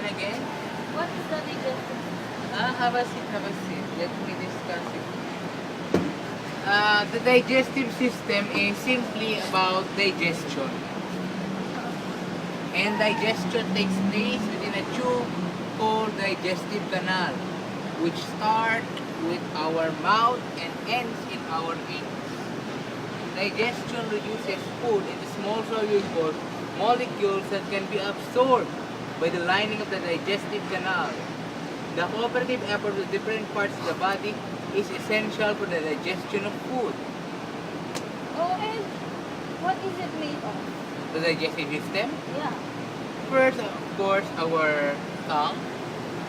again? What is the digestive? Have a seat, have a seat. Let me discuss it. The digestive system is simply about digestion. And digestion takes place within a tube called digestive canal, which starts with our mouth and ends in our anus. Digestion reduces food into small soluble molecules that can be absorbed by the lining of the digestive canal. The cooperative effort of different parts of the body is essential for the digestion of food. Oh, and what is it made of? The digestive system, Yeah. first, of course, our tongue,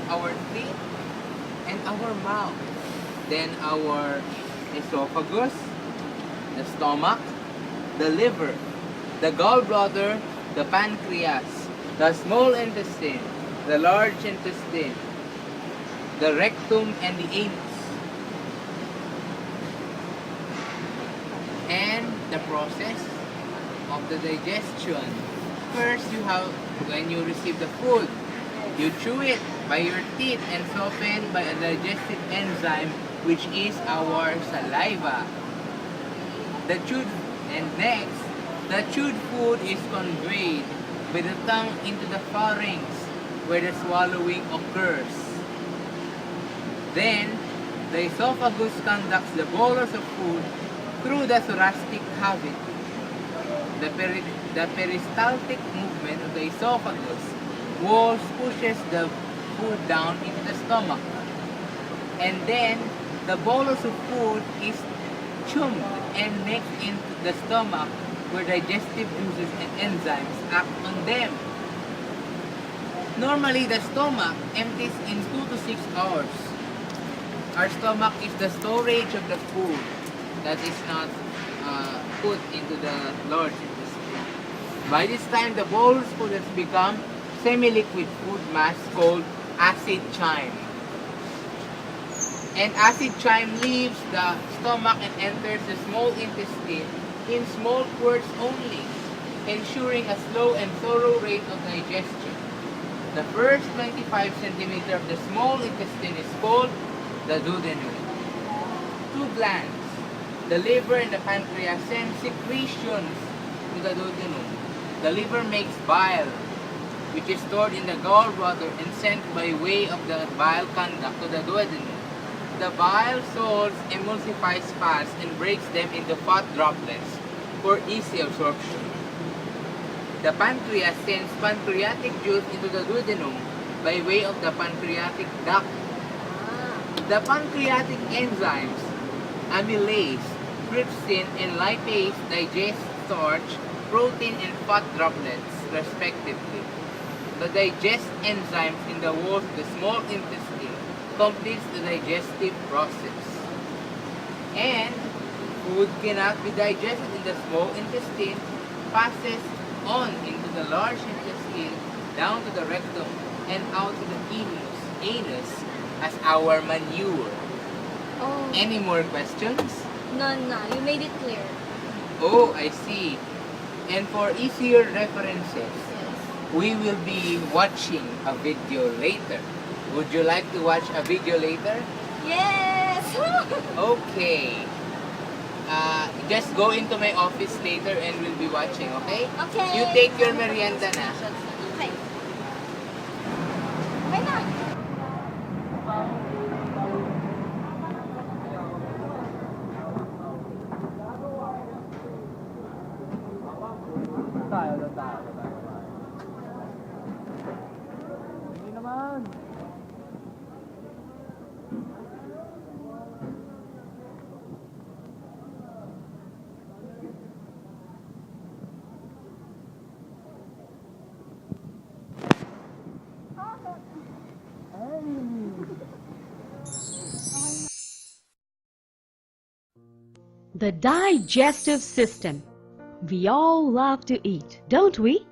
our teeth, and our mouth. Then our esophagus, the stomach, the liver, the gallbladder, the pancreas, the small intestine, the large intestine, the rectum, and the anus. And the process of the digestion. First, when you receive the food, you chew it by your teeth and soften by a digestive enzyme, which is our saliva. Next, the chewed food is conveyed by the tongue into the pharynx, where the swallowing occurs. Then, the esophagus conducts the bolus of food through the thoracic cavity. The peristaltic movement of the esophagus walls pushes the food down into the stomach. And then, the bolus of food is chewed and next into the stomach, where digestive juices and enzymes act on them. Normally, the stomach empties in 2 to 6 hours. Our stomach is the storage of the food that is not put into the large intestine. By this time, the bolus food has become semi-liquid food mass called acid chyme. And acid chyme leaves the stomach and enters the small intestine in small spurts only, ensuring a slow and thorough rate of digestion. The first 25 centimeters of the small intestine is called the duodenum. Two glands, the liver and the pancreas, send secretions to the duodenum. The liver makes bile, which is stored in the gallbladder and sent by way of the bile conduct to the duodenum. The bile salts emulsifies fats and breaks them into fat droplets for easy absorption. The pancreas sends pancreatic juice into the duodenum by way of the pancreatic duct. The pancreatic enzymes, amylase, trypsin, and lipase digest starch, protein, and fat droplets, respectively. The digest enzymes in the walls of the small intestine completes the digestive process. And food cannot be digested in the small intestine, passes on into the large intestine, down to the rectum, and out to the anus as our manure. Oh. Any more questions? No, you made it clear. Oh, I see. And for easier references, Yes. we will be watching a video later. Would you like to watch a video later? Yes! Okay. Just go into my office later and we'll be watching, okay? Okay. You take your merienda na. Okay. Okay na. Tayo. Hindi naman. The digestive system. We all love to eat, don't we?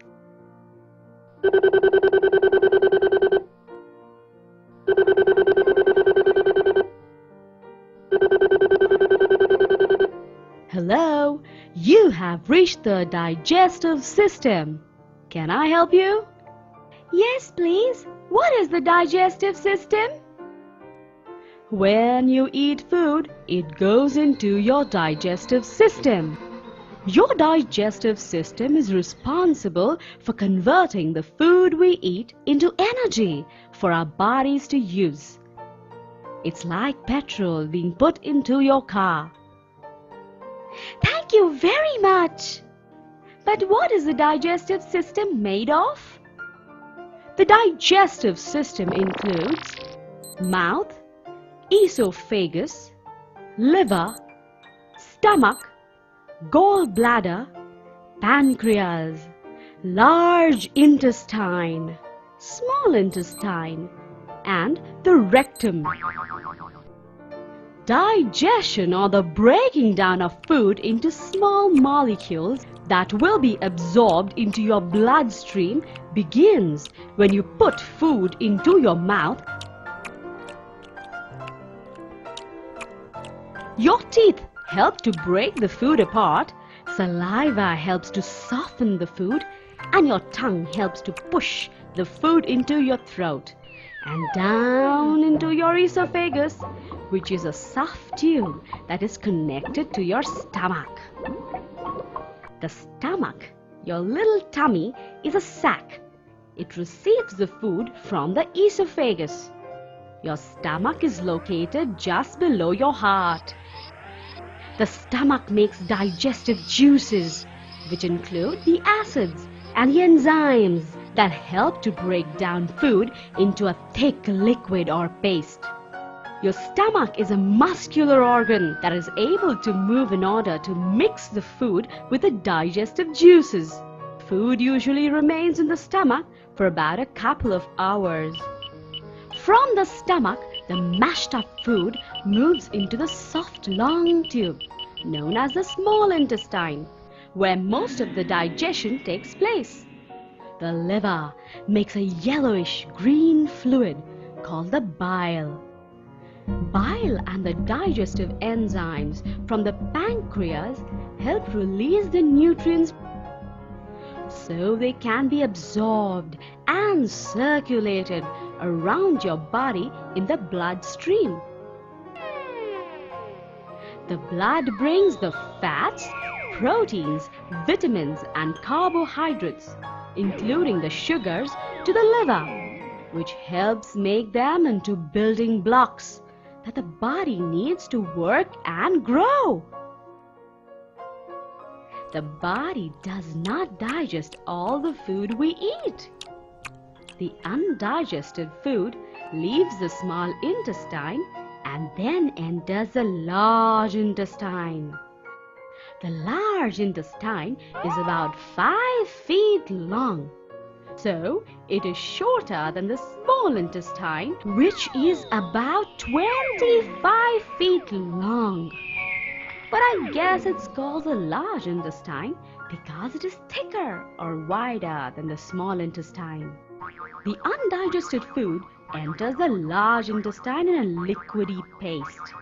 Hello, you have reached the digestive system. Can I help you? Yes, please. What is the digestive system? When you eat food, it goes into your digestive system. Your digestive system is responsible for converting the food we eat into energy for our bodies to use. It's like petrol being put into your car. Thank you very much. But what is the digestive system made of? The digestive system includes mouth, esophagus, liver, stomach, gallbladder, pancreas, large intestine, small intestine, and the rectum. Digestion, or the breaking down of food into small molecules that will be absorbed into your bloodstream, begins when you put food into your mouth. Your teeth help to break the food apart, saliva helps to soften the food, and your tongue helps to push the food into your throat and down into your esophagus, which is a soft tube that is connected to your stomach. The stomach, your little tummy, is a sac. It receives the food from the esophagus. Your stomach is located just below your heart. The stomach makes digestive juices, which include the acids and the enzymes that help to break down food into a thick liquid or paste. Your stomach is a muscular organ that is able to move in order to mix the food with the digestive juices. Food usually remains in the stomach for about a couple of hours. From the stomach, the mashed up food moves into the soft long tube known as the small intestine, where most of the digestion takes place. The liver makes a yellowish green fluid called the bile. Bile and the digestive enzymes from the pancreas help release the nutrients so they can be absorbed and circulated around your body in the bloodstream. The blood brings the fats, proteins, vitamins and carbohydrates, including the sugars, to the liver, which helps make them into building blocks that the body needs to work and grow. The body does not digest all the food we eat. The undigested food leaves the small intestine and then enters the large intestine. The large intestine is about 5 feet long. So, it is shorter than the small intestine, which is about 25 feet long. But I guess it's called the large intestine because it is thicker or wider than the small intestine. The undigested food enters the large intestine in a liquidy paste.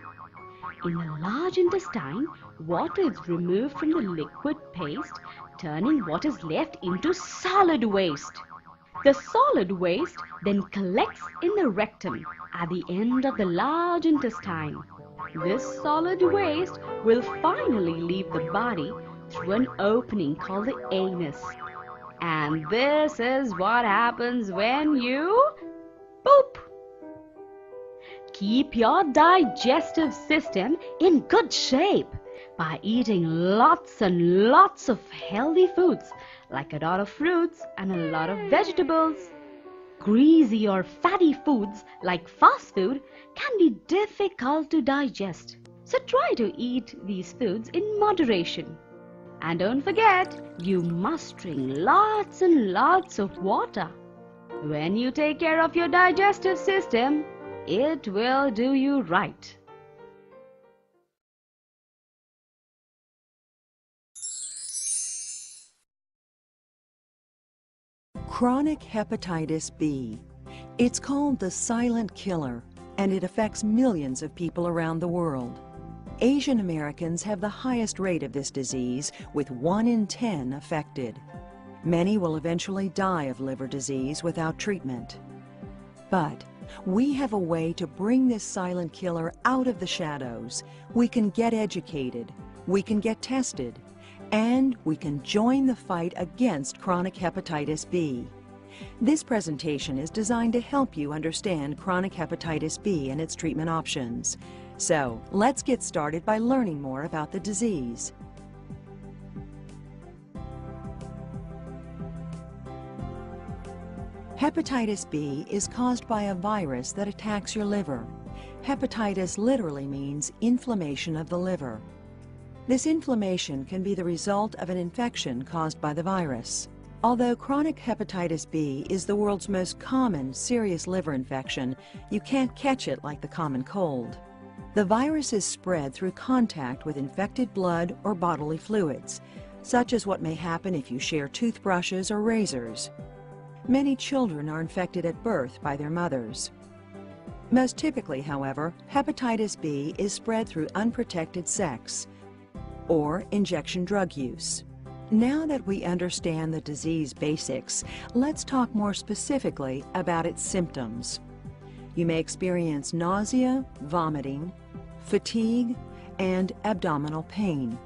In the large intestine, water is removed from the liquid paste, turning what is left into solid waste. The solid waste then collects in the rectum at the end of the large intestine. This solid waste will finally leave the body through an opening called the anus. And this is what happens when you poop. Keep your digestive system in good shape by eating lots and lots of healthy foods like a lot of fruits and a lot of vegetables. Greasy or fatty foods like fast food can be difficult to digest, so try to eat these foods in moderation. And don't forget, you must drink lots and lots of water. When you take care of your digestive system, it will do you right. Chronic hepatitis B. It's called the silent killer, and it affects millions of people around the world. Asian Americans have the highest rate of this disease, with 1 in 10 affected. Many will eventually die of liver disease without treatment. But we have a way to bring this silent killer out of the shadows. We can get educated, we can get tested, and we can join the fight against chronic hepatitis B. This presentation is designed to help you understand chronic hepatitis B and its treatment options. So, let's get started by learning more about the disease. Hepatitis B is caused by a virus that attacks your liver. Hepatitis literally means inflammation of the liver. This inflammation can be the result of an infection caused by the virus. Although chronic hepatitis B is the world's most common serious liver infection, you can't catch it like the common cold. The virus is spread through contact with infected blood or bodily fluids, such as what may happen if you share toothbrushes or razors. Many children are infected at birth by their mothers. Most typically, however, hepatitis B is spread through unprotected sex or injection drug use. Now that we understand the disease basics, let's talk more specifically about its symptoms. You may experience nausea, vomiting, fatigue, and abdominal pain.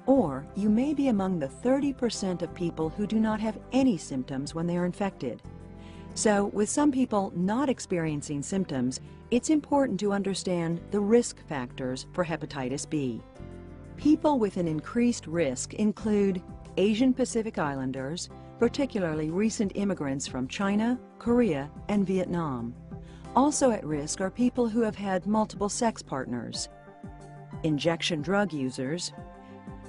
Or you may be among the 30% of people who do not have any symptoms when they are infected. So, with some people not experiencing symptoms, it's important to understand the risk factors for hepatitis B. People with an increased risk include Asian Pacific Islanders, particularly recent immigrants from China, Korea, and Vietnam. Also at risk are people who have had multiple sex partners, injection drug users,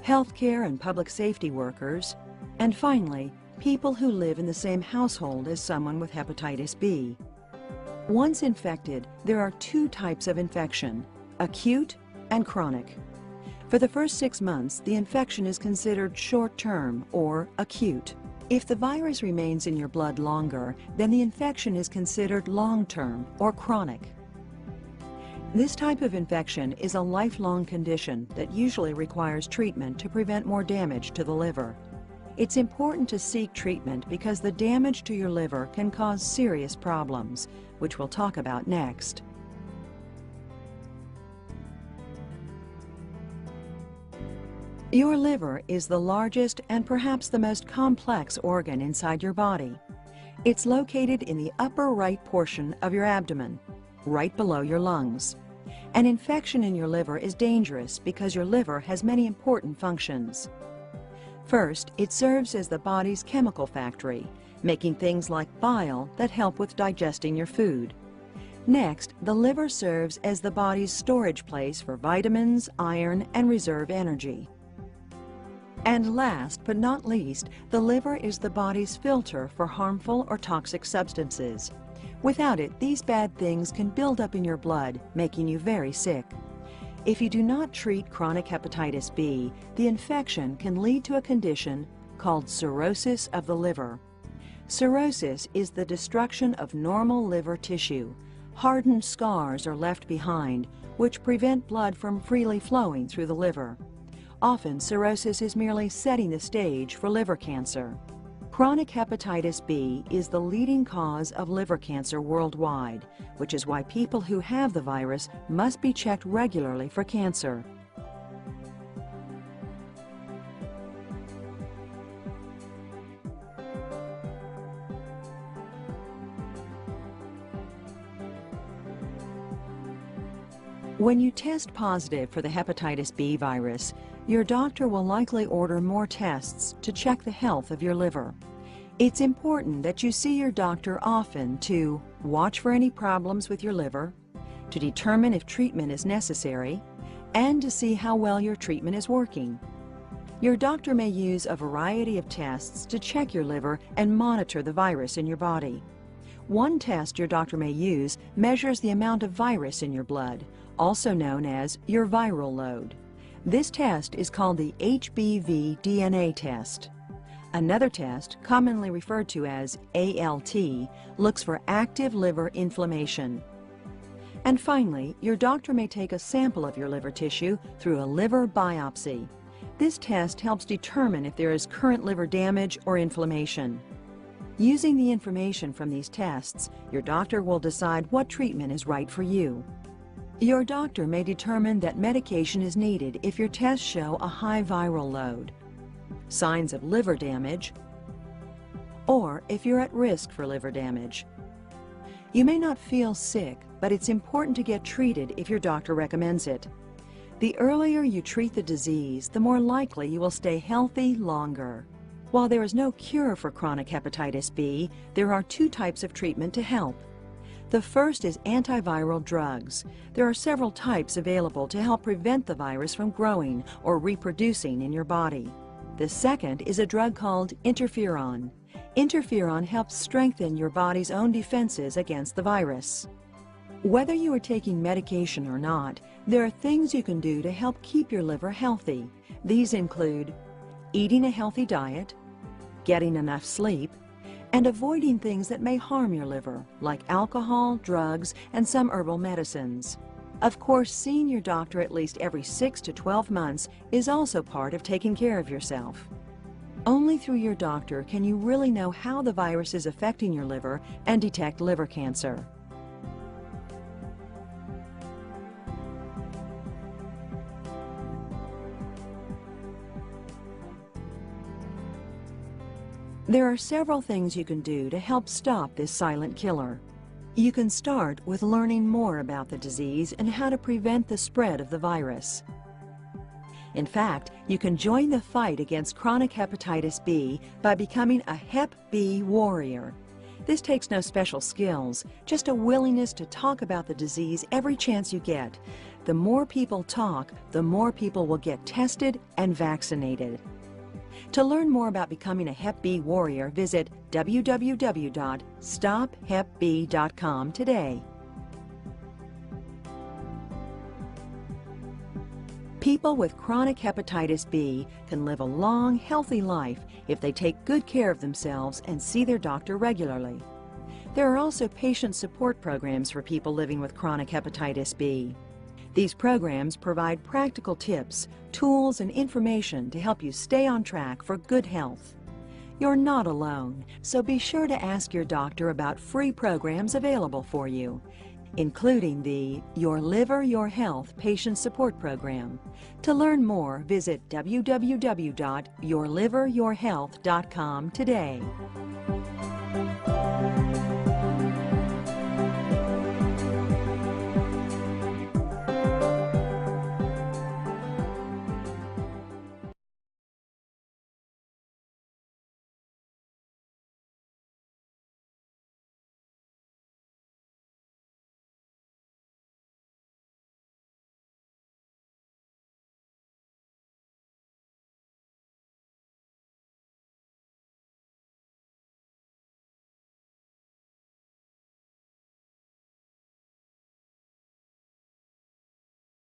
healthcare and public safety workers, and finally, people who live in the same household as someone with hepatitis B. Once infected, there are two types of infection, acute and chronic. For the first 6 months, the infection is considered short-term or acute. If the virus remains in your blood longer, then the infection is considered long-term or chronic. This type of infection is a lifelong condition that usually requires treatment to prevent more damage to the liver. It's important to seek treatment because the damage to your liver can cause serious problems, which we'll talk about next. Your liver is the largest and perhaps the most complex organ inside your body. It's located in the upper right portion of your abdomen, right below your lungs. An infection in your liver is dangerous because your liver has many important functions. First, it serves as the body's chemical factory, making things like bile that help with digesting your food. Next, the liver serves as the body's storage place for vitamins, iron, and reserve energy. And last but not least, the liver is the body's filter for harmful or toxic substances. Without it, these bad things can build up in your blood, making you very sick. If you do not treat chronic hepatitis B, the infection can lead to a condition called cirrhosis of the liver. Cirrhosis is the destruction of normal liver tissue. Hardened scars are left behind, which prevent blood from freely flowing through the liver. Often, cirrhosis is merely setting the stage for liver cancer. Chronic hepatitis B is the leading cause of liver cancer worldwide, which is why people who have the virus must be checked regularly for cancer. When you test positive for the hepatitis B virus, your doctor will likely order more tests to check the health of your liver. It's important that you see your doctor often to watch for any problems with your liver, to determine if treatment is necessary, and to see how well your treatment is working. Your doctor may use a variety of tests to check your liver and monitor the virus in your body. One test your doctor may use measures the amount of virus in your blood, also known as your viral load. This test is called the HBV DNA test. Another test, commonly referred to as ALT, looks for active liver inflammation. And finally, your doctor may take a sample of your liver tissue through a liver biopsy. This test helps determine if there is current liver damage or inflammation. Using the information from these tests, your doctor will decide what treatment is right for you. Your doctor may determine that medication is needed if your tests show a high viral load, signs of liver damage, or if you're at risk for liver damage. You may not feel sick, but it's important to get treated if your doctor recommends it. The earlier you treat the disease, the more likely you will stay healthy longer. While there is no cure for chronic hepatitis B, there are two types of treatment to help. The first is antiviral drugs. There are several types available to help prevent the virus from growing or reproducing in your body. The second is a drug called interferon. Interferon helps strengthen your body's own defenses against the virus. Whether you are taking medication or not, there are things you can do to help keep your liver healthy. These include eating a healthy diet, getting enough sleep, and avoiding things that may harm your liver, like alcohol, drugs, and some herbal medicines. Of course, seeing your doctor at least every 6 to 12 months is also part of taking care of yourself. Only through your doctor can you really know how the virus is affecting your liver and detect liver cancer. There are several things you can do to help stop this silent killer. You can start with learning more about the disease and how to prevent the spread of the virus. In fact, you can join the fight against chronic hepatitis B by becoming a Hep B warrior. This takes no special skills, just a willingness to talk about the disease every chance you get. The more people talk, the more people will get tested and vaccinated. To learn more about becoming a Hep B warrior, visit www.stophepb.com today. People with chronic hepatitis B can live a long, healthy life if they take good care of themselves and see their doctor regularly. There are also patient support programs for people living with chronic hepatitis B. These programs provide practical tips, tools, and information to help you stay on track for good health. You're not alone, so be sure to ask your doctor about free programs available for you, including the Your Liver, Your Health Patient Support Program. To learn more, visit www.yourliveryourhealth.com today.